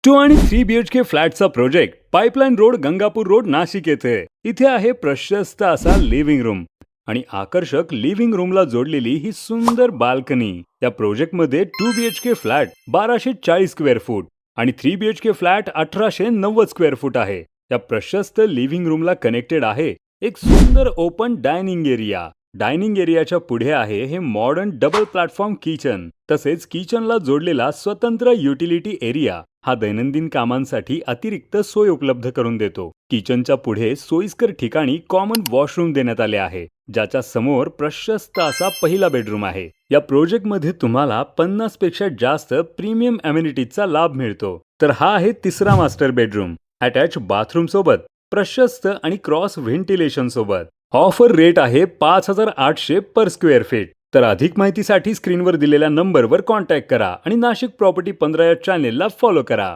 2 आणि 3 BHK फ्लॅटचा project Pipeline Road, Gangapur Road, Nashik येथे. इथे आहे प्रशस्त असा लिव्हिंग रूम आणि आकर्षक लिव्हिंग रूमला जोडलेली ही सुंदर बाल्कनी. या प्रोजेक्टमध्ये 2 BHK फ्लॅट 1240 स्क्वेअर फूट आणि 3 BHK फ्लॅट 1890 स्क्वेअर फूट आहे. या प्रशस्त लिव्हिंग रूमला कनेक्टेड आहे एक सुंदर ओपन डायनिंग एरिया. डायनिंग एरियाच्या पुढे आहे हे मॉडर्न डबल प्लॅटफॉर्म किचन. तसेच किचनला जोडलेला स्वतंत्र युटिलिटी एरिया हा दैनंदिन कामांसाठी अतिरिक्त सोय उपलब्ध करून देतो. किचनच्या पुढे सोयीस्कर ठिकाणी कॉमन वॉशरूम देण्यात आले आहे, ज्याच्या समोर प्रशस्त असा पहिला बेडरूम आहे. या प्रोजेक्टमध्ये तुम्हाला 50 पेक्षा जास्त प्रीमियम अमेनिटीजचा लाभ मिळतो. तर हा आहे तिसरा मास्टर बेडरूम अटॅच बाथरूम सोबत, प्रशस्त आणि क्रॉस व्हेंटिलेशन सोबत. ऑफर रेट आहे 5800 पर स्क्वेअर फीट. तर अधिक माहितीसाठी स्क्रीनवर दिलेल्या नंबरवर कॉन्टॅक्ट करा आणि नाशिक प्रॉपर्टी 15 या चॅनेलला फॉलो करा.